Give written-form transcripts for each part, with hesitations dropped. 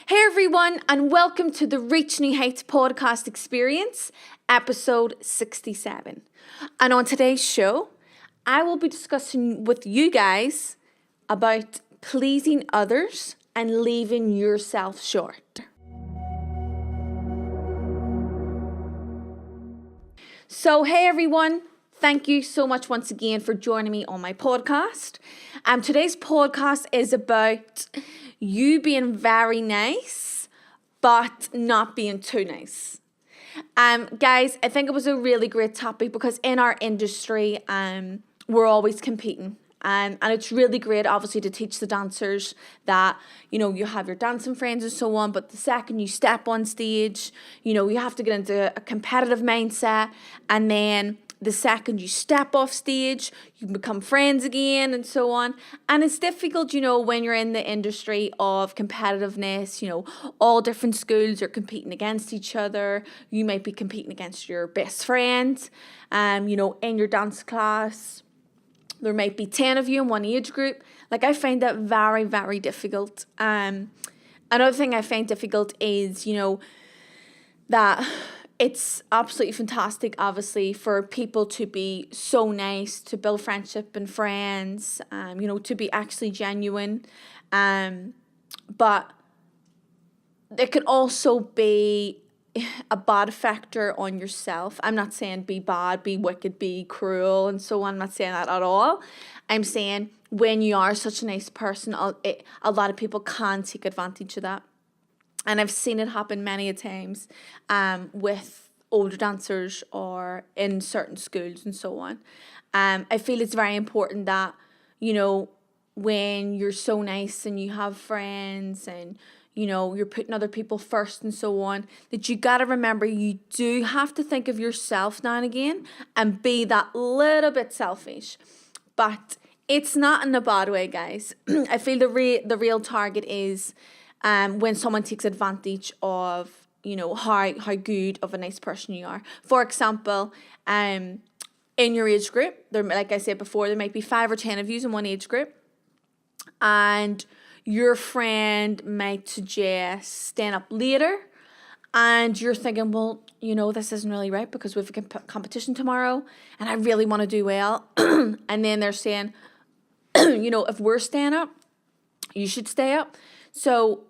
Hey everyone, and welcome to the Reach New Heights podcast experience, episode 67. And on today's show, I will be discussing with you guys about pleasing others and leaving yourself short. So, hey everyone, thank you so much once again for joining me on my podcast. Today's podcast is about you being very nice, but not being too nice. Guys, I think it was a really great topic because in our industry, we're always competing. And it's really great, obviously, to teach the dancers that, you have your dancing friends and so on, but the second you step on stage, you have to get into a competitive mindset, and then the second you step off stage, you can become friends again and so on. And it's difficult, when you're in the industry of competitiveness, all different schools are competing against each other. You might be competing against your best friend, in your dance class. There might be 10 of you in one age group. I find that very, very difficult. Another thing I find difficult is, that it's absolutely fantastic, obviously, for people to be so nice, to build friendship and friends, to be actually genuine. But there can also be a bad factor on yourself. I'm not saying be bad, be wicked, be cruel, and so on. I'm not saying that at all. I'm saying when you are such a nice person, a lot of people can take advantage of that. And I've seen it happen many a times with older dancers or in certain schools and so on. I feel it's very important that, when you're so nice and you have friends and, you're putting other people first and so on, that you got to remember you do have to think of yourself now and again and be that little bit selfish. But it's not in a bad way, guys. I feel the real target is when someone takes advantage of, how good of a nice person you are. For example, in your age group, there, like I said before, there might be 5 or 10 of you in one age group, and your friend might suggest staying up later, and you're thinking, well, this isn't really right because we have a competition tomorrow, and I really want to do well. And then they're saying, if we're staying up, you should stay up. So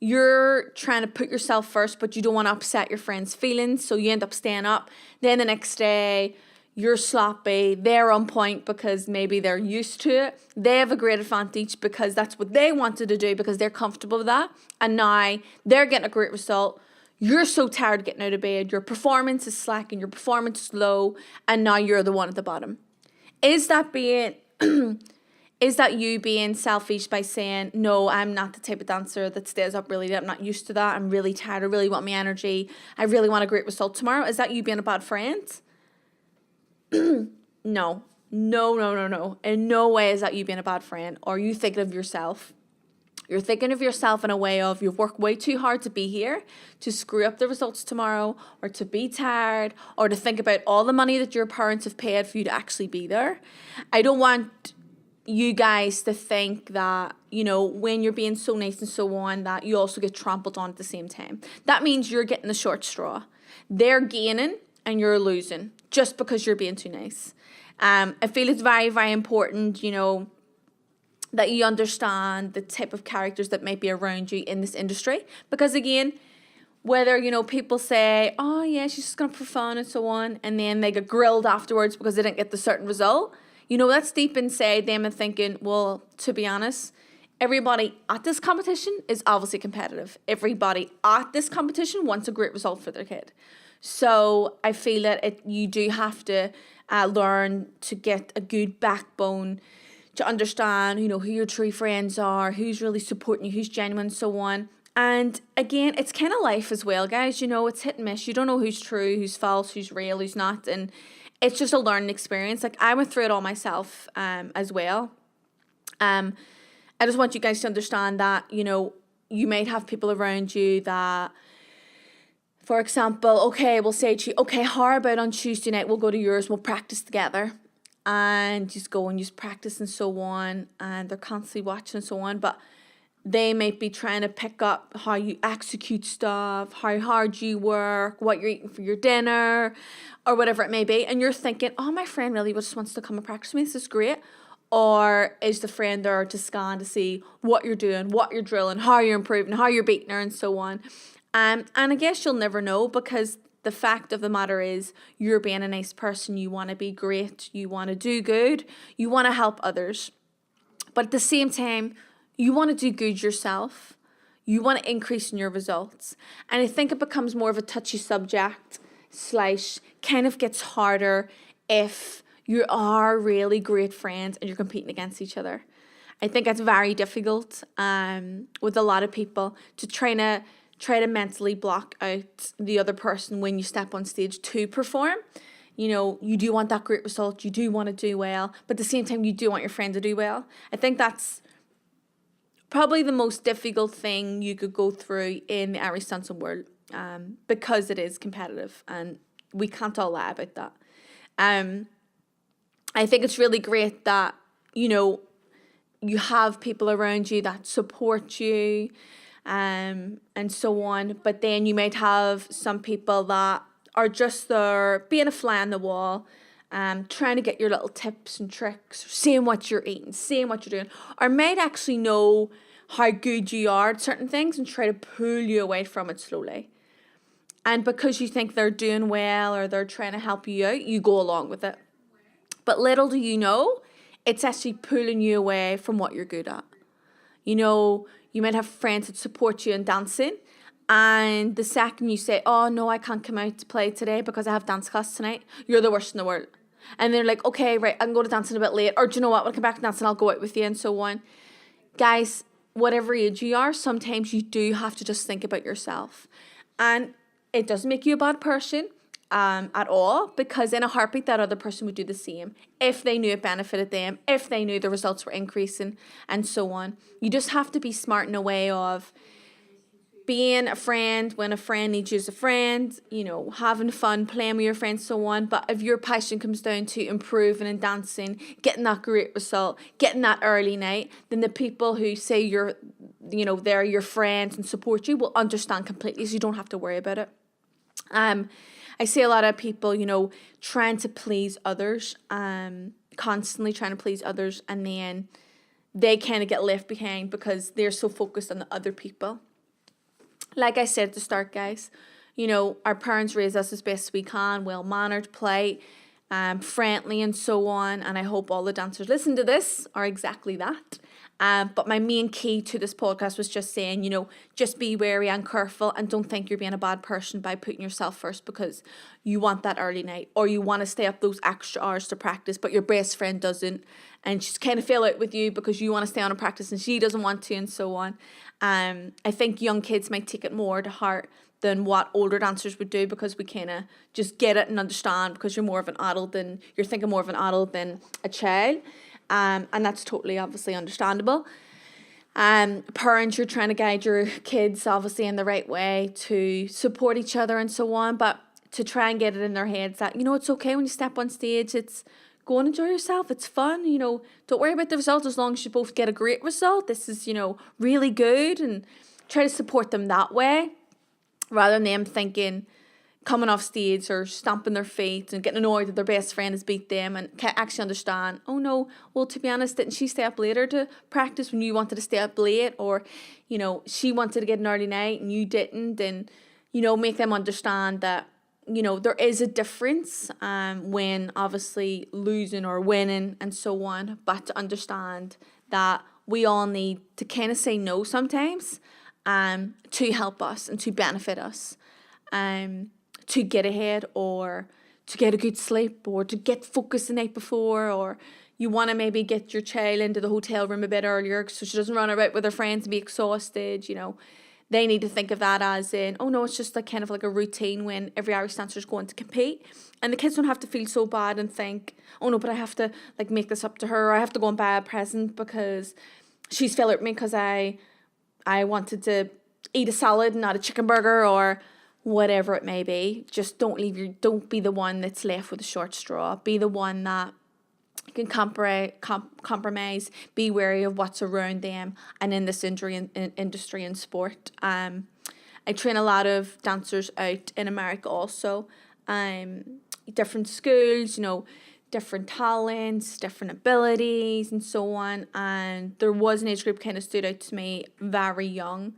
you're trying to put yourself first, but you don't want to upset your friend's feelings, so you end up staying up. Then the next day, you're sloppy, they're on point because maybe they're used to it. They have a great advantage because that's what they wanted to do because they're comfortable with that. And now they're getting a great result. You're so tired getting out of bed. Your performance is slacking, your performance is low, and now you're the one at the bottom. Is that you being selfish by saying, no, I'm not the type of dancer that stays up really late. I'm not used to that. I'm really tired. I really want my energy. I really want a great result tomorrow. Is that you being a bad friend? No. In no way is that you being a bad friend or you thinking of yourself. You're thinking of yourself in a way of you've worked way too hard to be here, to screw up the results tomorrow, or to be tired, or to think about all the money that your parents have paid for you to actually be there. I don't want you guys to think that, when you're being so nice and so on, that you also get trampled on at the same time. That means you're getting the short straw. They're gaining and you're losing just because you're being too nice. I feel it's very, very important, that you understand the type of characters that might be around you in this industry. Because again, whether, people say, oh yeah, she's just going to perform and so on, and then they get grilled afterwards because they didn't get the certain result, that's deep inside them and thinking, well, to be honest, everybody at this competition is obviously competitive. Everybody at this competition wants a great result for their kid. So I feel that you do have to learn to get a good backbone to understand, who your true friends are, who's really supporting you, who's genuine, so on. And again, it's kind of life as well, guys. It's hit and miss. You don't know who's true, who's false, who's real, who's not. And it's just a learning experience. I went through it all myself as well. I just want you guys to understand that, you might have people around you that, for example, okay, we'll say to you, okay, how about on Tuesday night, we'll go to yours, we'll practice together. And just go and just practice and so on. And they're constantly watching and so on. But They might be trying to pick up how you execute stuff, how hard you work, what you're eating for your dinner, or whatever it may be. And you're thinking, oh, my friend really just wants to come and practice with me. This is great. Or is the friend there to scan to see what you're doing, what you're drilling, how you're improving, how you're beating her, and so on. And I guess you'll never know, because the fact of the matter is you're being a nice person. You want to be great. You want to do good. You want to help others. But at the same time, you want to do good yourself. You want to increase in your results. And I think it becomes more of a touchy subject / kind of gets harder if you are really great friends and you're competing against each other. I think it's very difficult with a lot of people to try to mentally block out the other person when you step on stage to perform. You know, you do want that great result. You do want to do well. But at the same time, you do want your friend to do well. I think that's probably the most difficult thing you could go through in the Irish dancing world, because it is competitive and we can't all lie about that. I think it's really great that, you know, you have people around you that support you, and so on. But then you might have some people that are just there being a fly on the wall, trying to get your little tips and tricks, seeing what you're eating, seeing what you're doing, or might actually know how good you are at certain things and try to pull you away from it slowly. And because you think they're doing well or they're trying to help you out, you go along with it. But little do you know, it's actually pulling you away from what you're good at. You know, you might have friends that support you in dancing, and the second you say, oh no, I can't come out to play today because I have dance class tonight, you're the worst in the world. And they're like, okay, right, I can go to dancing a bit late. Or do you know what, when I come back to dancing, I'll go out with you, and so on. Guys, whatever age you are, sometimes you do have to just think about yourself. And it doesn't make you a bad person at all, because in a heartbeat that other person would do the same if they knew it benefited them, if they knew the results were increasing, and so on. You just have to be smart in a way of being a friend when a friend needs you as a friend, you know, having fun, playing with your friends, so on. But if your passion comes down to improving and dancing, getting that great result, getting that early night, then the people who say they're your friends and support you will understand completely, so you don't have to worry about it. I see a lot of people, you know, trying to please others, constantly trying to please others, and then they kind of get left behind because they're so focused on the other people. Like I said at the start, guys, you know, our parents raise us as best we can, well-mannered, polite, friendly, and so on. And I hope all the dancers listen to this are exactly that. But my main key to this podcast was just saying, you know, just be wary and careful, and don't think you're being a bad person by putting yourself first because you want that early night, or you want to stay up those extra hours to practice, but your best friend doesn't, and she's kind of fell out with you because you want to stay on and practice and she doesn't want to, and so on. I think young kids might take it more to heart than what older dancers would do, because we kind of just get it and understand, because you're thinking more of an adult than a child. And that's totally obviously understandable. Parents, you're trying to guide your kids obviously in the right way to support each other and so on, but to try and get it in their heads that, you know, it's okay when you step on stage, it's go and enjoy yourself, it's fun, you know, don't worry about the result as long as you both get a great result. This is, you know, really good, and try to support them that way, rather than them thinking, coming off stage or stomping their feet and getting annoyed that their best friend has beat them, and can't actually understand, oh no, well, to be honest, didn't she stay up later to practice when you wanted to stay up late? Or, you know, she wanted to get an early night and you didn't. And, you know, make them understand that, you know, there is a difference when obviously losing or winning and so on, but to understand that we all need to kind of say no sometimes to help us and to benefit us. To get ahead, or to get a good sleep, or to get focused the night before, or you want to maybe get your child into the hotel room a bit earlier so she doesn't run out with her friends and be exhausted. You know, they need to think of that as in, oh no, it's just like kind of like a routine when every Irish dancer is going to compete, and the kids don't have to feel so bad and think, oh no, but I have to like make this up to her, or I have to go and buy a present because she's fell at me because I wanted to eat a salad and not a chicken burger, or whatever it may be. Just don't be the one that's left with a short straw. Be the one that, can compromise, be wary of what's around them, and in this industry and sport. I train a lot of dancers out in America also. Different schools, different talents, different abilities, and so on. And there was an age group kind of stood out to me very young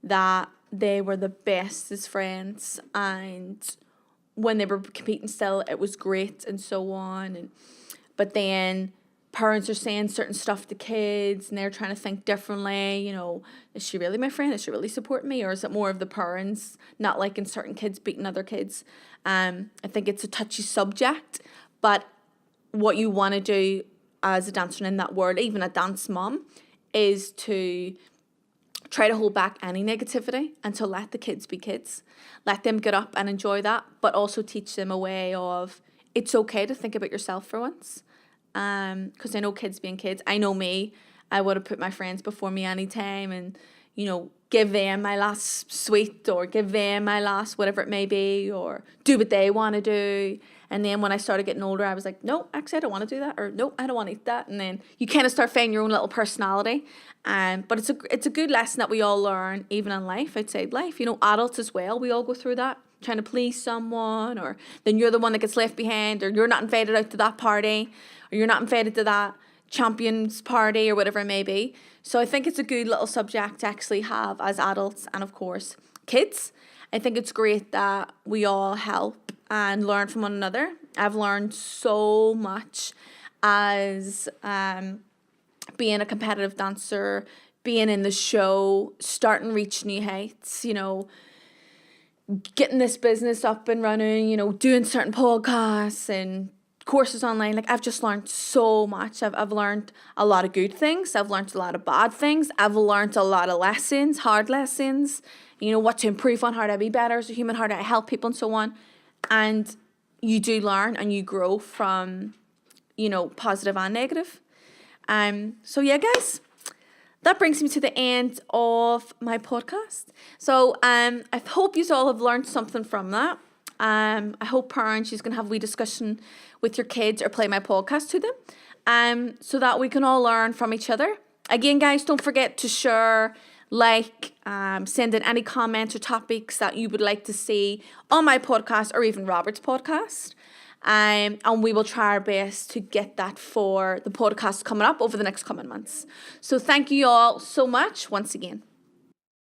that they were the best as friends, and when they were competing still, it was great and so on. But then parents are saying certain stuff to kids and they're trying to think differently. Is she really my friend? Is she really supporting me? Or is it more of the parents not liking certain kids beating other kids? I think it's a touchy subject, but what you want to do as a dancer in that world, even a dance mom, is to try to hold back any negativity and to let the kids be kids. Let them get up and enjoy that, but also teach them a way of it's okay to think about yourself for once. Because I know kids being kids. I know me. I would have put my friends before me anytime and, give them my last sweet or give them my last whatever it may be or do what they want to do. And then when I started getting older, I was like, no, actually, I don't want to do that, or no, I don't want to eat that. And then you kind of start finding your own little personality. But it's a good lesson that we all learn, even in life, outside life. Adults as well, we all go through that, trying to please someone, or then you're the one that gets left behind, or you're not invited out to that party, or you're not invited to that champions party, or whatever it may be. So I think it's a good little subject to actually have as adults and, of course, kids. I think it's great that we all help and learn from one another. I've learned so much as being a competitive dancer, being in the show, starting to reach new heights, getting this business up and running, doing certain podcasts and courses online. Like, I've just learned so much. I've learned a lot of good things. I've learned a lot of bad things. I've learned a lot of lessons, hard lessons, what to improve on, how to be better as a human, how to help people and so on. And you do learn and you grow from, positive and negative. So yeah, guys, that brings me to the end of my podcast. So I hope you all have learned something from that. I hope parents, you can have a wee discussion with your kids or play my podcast to them, so that we can all learn from each other. Again, guys, don't forget to share, send in any comments or topics that you would like to see on my podcast or even Robert's podcast. And we will try our best to get that for the podcast coming up over the next coming months. So thank you all so much once again.